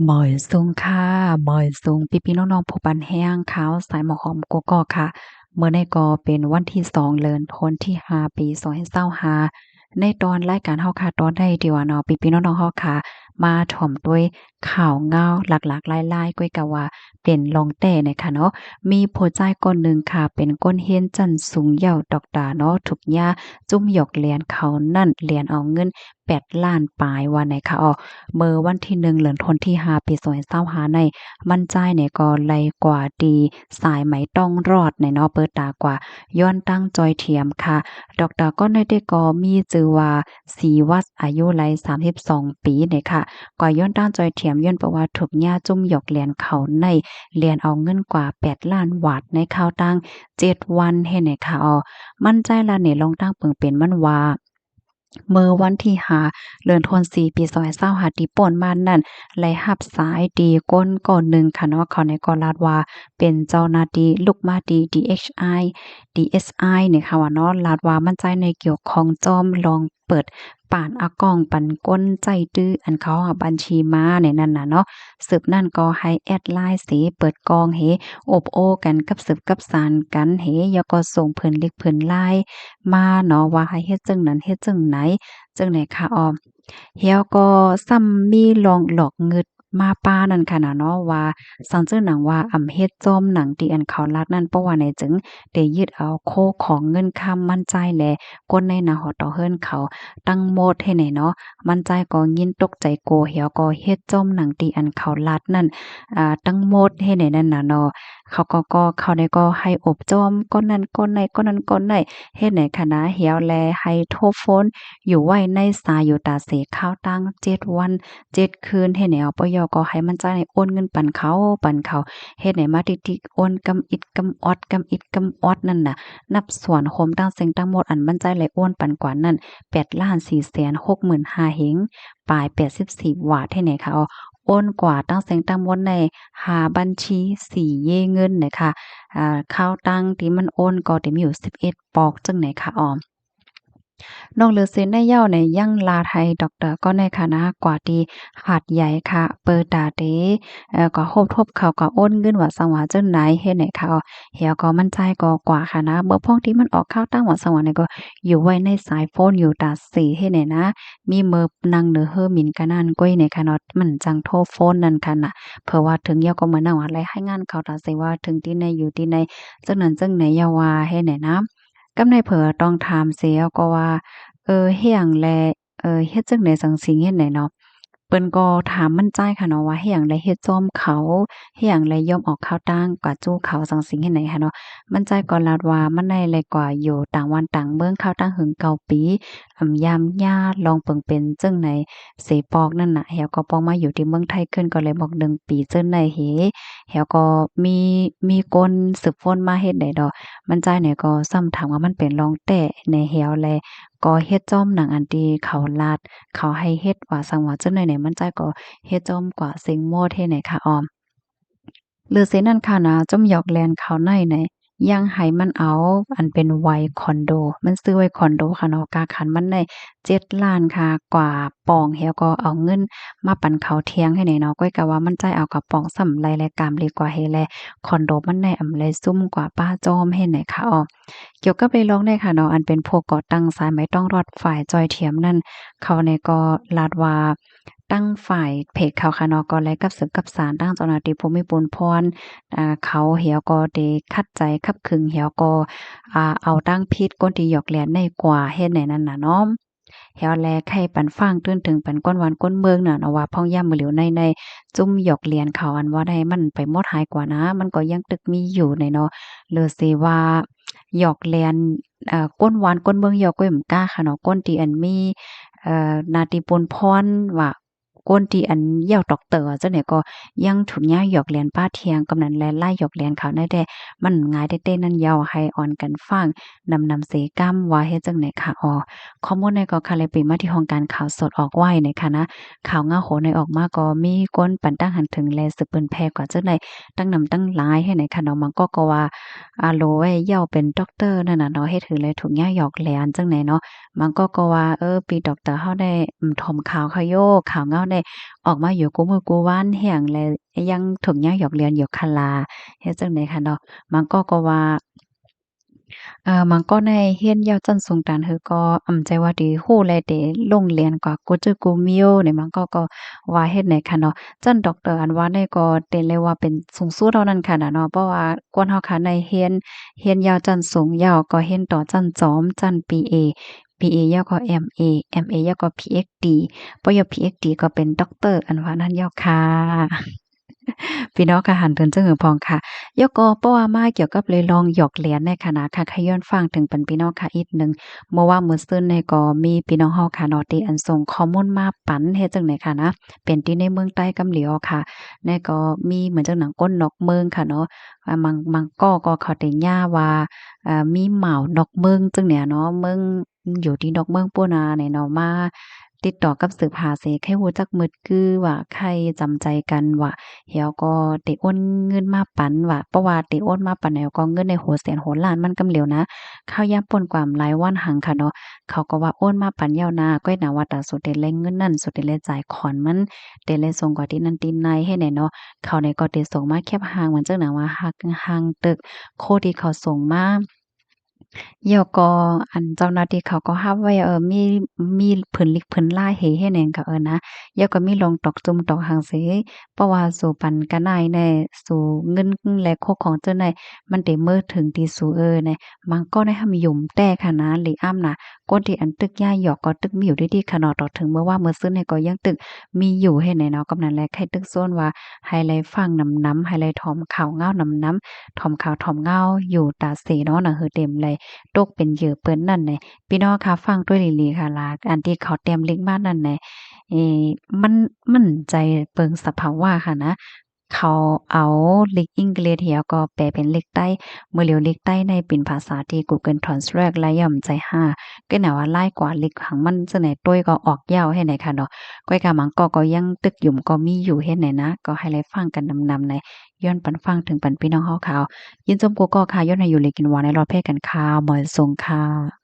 หมอยซุงค่ะหมอยซุงพี่ๆน้องๆผู้ปันแห้งขาวสายหมอหอมกกอกค่ะเมื่อในก็เป็นวันที่2เดือนธันที่5ปี2565ในตอนรายการเฮาค่ะตอนใดที่ว่าเนาะพี่ๆน้องๆเฮาค่ะมาถ่อมด้วยข่าวเงาหลากๆหลายๆก้อยกะว่าเป็นรองแต้เนี่ยค่ะเนาะมีผู้ชายคนหนึ่งค่ะเป็นก้นเฮียนจั้นสูงเหย้าดอกดาเนาะถูกย่าจุ้มหยอกเหรียญเขานั่นเหรียญเอาเงิน8,000,000ปลายว่าไหนค่ะอ้อ เมื่อวันที่1เดือนธันวาคมที่5ปี2025ในมั่นใจเนี่ยก็ไลกว่าดีสายไหมต้องรอดในเนาะเปิดตากว่าย้อนตั้งจอยเทียมค่ะดอกดาก็ได้ก็มีชื่อว่าศรีวัฒน์อายุไล32ปีเนี่ยค่ะกว่าย้อนตั้งจอยเทียมย้อนเพราะว่าถูกย่าจุ่มหยอกเหรียญเขาในเหรียญเอาเงินกว่า8,000,000บาทในข้าวตั้ง7วันเฮ็ดให้ค่ะอ้อมั่นใจแล้วเนี่ยลองตั้งเปิงเป็นมันว่า เมื่อวันที่5เดือนธันวาคมปี2025ที่ป่นมานั่นได้รับสายตีก้นก่อนหนึ่งค่ะเนาะเขาในก็ลาดว่าเป็นเจ้าหน้าที่ลูกมาดี DSI เนี่ยค่ะว่าเนาะลาดว่ามั่นใจในเกี่ยวของจอมลองเปิดป่านอากองปันก้นใจตื้ออันเขาเอาบัญชีม้าในนั้นน่ะเนาะสืบนั่นก็ให้แอดไลน์สิเปิดกองเฮอบโอ้กันกับสืบกับสานกันเฮแล้วก็ส่งเพิ่นเล็กเพิ่นไลน์มาเนาะว่าให้เฮ็ดจังนั้นเฮ็ดจังไหน จังไหนคะออมเฮียก็ซ้ำมีลองหลอกเงิดมาป้านั่นค่ะน่ะเนาะว่าซังเจิ้นหนังว่าอำเฮ็ดจ้อมหนังที่อันเขาลัดนั่นเพราะว่าไหนจึงได้ยึดเอาโคของเงินคำมั่นใจแลก้นในหน้าหอต่อเฮิรนเขาตั้งโมดให้ไหนเนาะมั่นใจก็ยินตกใจโกเหี่ยวก็เฮ็ดจ้อมหนังที่อันเขาลัดนั่นตั้งโมดให้ไหนนั่นน่ะเนาะเขาเขาได้ก็ให้อบจ้อมก้นนั้นก้นในก้นนั้นก้นในเฮ็ดไหนคะนะเหี่ยวแลให้โทรโฟน อยู่ไว้ในสายอยู่ตาเสข้าวตั้ง7วัน7คืนเฮ็ดให้อปยก็ให้มันจ่ายโอนเงินปันเขาเฮ็ดให้มาติกๆโอนกำอิดกำออดกำอิดกำออดนั่นน่ะนับส่วนโคมตั้งเซ็งตั้งหมดอันมันจ่ายไหลโอนปันกว่านั้น8,465,000เฮงปลาย84บาทให้ไหนคะโอนกว่าตั้งเซ็งตั้งหมดใน5บัญชี4เย่เงินน่ะค่ะข้าวตังที่มันโอนก็ที่มีอยู่11ปอกจังไหนคะออม นอกเหลือเส้นได้เหย้าในยังลาไทยดอกเตอร์ก็ในคณะกว่าที่หาดใหญ่ค่ะเปิดตาเตก็โฮบทบเขาก็โอนเงินว่าสังว่าจั่งไหนเฮ็ดให้เขาเหี่ยวก็มั่นใจก็กว่าค่ะนะเมื่อพ้องที่มันออกข้าวตั้งว่าสังว่านี่ก็อยู่ไว้ในสายโฟนอยู่ตาสีเฮ็ดให้นะมีเมิบนั่งเหนือเฮอหมิ่นกะนั่นก้อยในค่ะเนาะมันจังโทรโฟนนั่นค่ะน่ะเพราะว่าถึงเหย้าก็เหมือนว่าอะไรให้งานเขาตาสิว่าถึงที่ไหนอยู่ที่ไหนจังนั้นจังไหนอย่าว่าเฮ็ดให้นะ กำในเผลอต้องถามเสียก็ว่าเฮ็ดหยังแลเฮ็ดจั่งใดจั่งซี้เฮ็ดไหนเนาะเปิ้นก็ถามมั่นใจค่ะเนาะว่าเฮ็ดหยังแลเฮ็ดจ้อมเขาเฮ็ดหยังแลยอมออกข้าวตังกว่าจู้เขาจั่งซี้เฮ็ดไหนค่ะเนาะมั่นใจก็ลาดว่ามันได้หลายกว่าอยู่ต่างวันต่างเมืองข้าวตังหึงเก่าปียามญาติลองเปิงเป็นจั่งไหนเสปอกนั่นน่ะแล้วก็ปองมาอยู่ที่เมืองไทยขึ้นก็เลยบอก1ปีจั่งใดเหแล้วก็มีมีคนสืบค้นมาเฮ็ดได้ดอก มันจ่ายเนี่ยก็ซ้ำถามว่ามันเป็นรองแต้ในแฮวแลก็เฮ็ดจ้อมหนังอันที่เขาลาดเขาให้เฮ็ดว่าสังว่าจังได๋เนี่ยมันจ่ายก็เฮ็ดจ้อมกว่าเซ็งโมดเฮ็ดให้ค่ะออม หรือเซ็นนั่นค่ะนะจ้อมหยอกแลนเขาในยังให้มันเอาอันเป็นไวคอนโดมันซื้อไว้คอนโดค่ะเนาะกาคันมันได้7,000,000ค่ะกว่าปองแล้วก็เอาเงินมาปันเขาเที่ยงให้แหน่เนาะก้อยก็ว่ามันจ่ายเอากระป๋องส่ำไรแลกามดีกว่าเฮแลคอนโดมันได้อำไรซุ่มกว่าป้าจ้อมเฮ็ดไหนค่ะอ้อเกี่ยวกับเรื่องได้ค่ะเนาะอันเป็นพวกก่อตั้งสายไหมต้องรอดฝ่ายจอยเทียมนั่นเขาเนี่ยก็ลาดว่าตั้งฝ่ายเพจเขาค่ะเนาะก็ไลกับสืบกับสานตั้งเจ้าหน้าที่ภูมิพลพร เขาเหี่ยวก็ได้คัดใจคับขึงเหี่ยวก็เอาตั้งพิษก้นที่หยอกแหลนในกว่าเฮ็ดไหนนั่นน่ะเนาะเหี่ยวแลไข่ปันฟางตื้นถึงปันก้นหวานก้นเมืองน่ะเนาะว่าพ่องย่ำมือเหลียวในจุ้มหยอกเหรียญเขาอันว่าได้มันไปหมดหายกว่านะมันก็ยังตึกมีอยู่ในเนาะหรือสิว่าหยอกเหรียญก้นหวานก้นเมืองหยอกก้อยมก้าค่ะเนาะก้นที่อันมีนาติปนพรว่าก้นที่อันเหี่ยวตอกเตอจังได๋ก็ยังถูกย้ายหยอกเหรียญป้าเทียงกำนันแลไล่หยอกเหรียญเขาได้แต่มันง่ายเต้ๆนั่นยาวให้อ่อนกันฟังนำเสกำว่าเฮ็ดจังได๋ค่ะอ๋อข้อมูลในก็ค่ะเลยเป็นมาที่ห้องการข่าวสดออกไว้นะคะนะข่าวเงาโหนในออกมาก็มีก้นปันตั้งหันถึงแลสืบเปิ้นแพร่กว่าจังได๋ตั้งนำตั้งหลายให้ไหนค่ะเนาะมันก็ว่าโหลไอ้เหย้าเป็นด็อกเตอร์นั่นน่ะเนาะเฮ็ดถือเลยถูกย้ายหยอกเหรียญจังไหนเนาะ มันก็ว่าปีดอกเตอร์เฮาได้ถ่อมข่าวเขาโยข่าวเงาได้ เนี่ยออกมาอยู่กูมือกูว่านแห่งและยังถึงยังหยอกเรียนอยู่คลาเฮ็ดจังได๋ค่ะเนาะมันก็ว่ามันก็ในเฮียนยาวจันทร์สงกรานต์เฮอก็ใจว่าดีฮู้แลเดโรงเรียนกว่ากูจื้อกูมี้เนี่ยมันก็ว่าเฮ็ดไหนค่ะเนาะจันดอกเตอร์อันว่าเนี่ยก็เต็นเลยว่าเป็นสูงสุดเท่านั้นค่ะน่ะเนาะเพราะว่ากวนเฮาค่ะในเฮียนยาวจันทร์สูงยาวก็เฮียนต่อจันจอมจัน BA ยาวก็ MA ยาวก็ PhD ปย PhD ก็เป็นด็อกเตอร์อันว่านั้นยาวค่ะพี่น้องค่ะหันเพิ่นจังหือพองค่ะยกก็เพราะว่ามาเกี่ยวกับเลยลองหยอกเหรียญในคณะค่ะขย้อนฟังถึงเป็นพี่น้องค่ะอีกหนึ่งเมื่อว่ามื้อซื่นเนี่ยก็มีพี่น้องเฮาค่ะเนาะที่อันส่งข้อมูลมาปันเฮ็ดจังได๋ค่ะนะเป็นที่ในเมืองใต้กำเหลียวค่ะในก็มีเหมือนจังหนังก้นนกเมืองค่ะเนาะมังก็เขาได้ย่าว่ามีเหมาวนกเมืองจังเนี่ยเนาะเมืองอยู่ที่นกเมืองปู้นาเนี่ยเนาะมาติดต่อกับสืบหาเสให้ฮู้จักมึดคือว่าใครจำใจกันว่า เหี่ยวก็ได้โอนเงินมาปันว่าเพราะว่าได้โอนมาปันแล้วก็เงินในโหแสนโหล้านมันกำเหลียวนะข้าวยามป่นกวามหลายวันหังค่ะเนาะเขาก็ว่าโอนมาปันยาวนาก้อยหนาว่าตาสุดได้แลงเงินนั่นสุดได้แลจ่ายขอนมันได้แลส่งกว่าที่นั่นที่ในให้แหน่เนาะเขาเนี่ยก็ได้ส่งมาแคบหางเหมือนจังหนังว่าหักหางตึกโคที่เขาส่งมาเดี๋ยวก็อันเจ้าหน้าที่เขาก็รับไว้มีเพิ่นลิกเพิ่นล่าเหให้แหน่งก็นะเดี๋ยวก็มีลงตอกจุ่มตอกหางเสเพราะว่าสู่ปันกันนายแน่สู่เงินและโคของเจ้านายมันได้เมิดถึงที่สู่แน่มันก็ได้ทำหยุ่มแต่ค่ะนะหรืออ้ำน่ะก้นที่อันตึกย่าหยอกก็ตึกมีอยู่ดีๆค่ะเนาะต่อถึงเมื่อว่าเมื่อซื้อเนี่ยก็ยังตึกมีอยู่ให้แหน่เนาะกำนั้นแหละใครตึกโซนว่าไฮไลท์ฟังนำไฮไลท์ถอมข่าวเงานำถอมข่าวถอมเงาอยู่ตาเสเนาะน่ะเฮือเต็มเลย ตกเป็นเหยื่อเปิ้นนั่นแหละพี่น้องคะฟังด้วยหลีๆค่ะล่ะอันที่เขาเตรียมลิงก์มานั่นแหละเอ่มันใจเปิงสภาวะค่ะนะเขาเอาเลขอังกฤษเหี่ยวก็แปลเป็นเลขใต้เมื่อเหลียวเลขใต้ในเป็นภาษาที่ Google Translate และย่อมใจ5ก็น่าว่าหลายกว่าเลขหังมันจังไหนต้วยก็ออกยาวให้ไหนค่ะเนาะก้อยกะหมังก็ยังตึกหยุ่มก็มีอยู่เฮ็ดไหนนะก็ให้ไลฟังกันนำๆในย้อนปันฟังถึงปันพี่น้องเฮาค่ะยินจมกูก็ค่ะย้อนให้อยู่เลยกินหวานในรอดเพศกันค่ะหมอยทรงค่ะ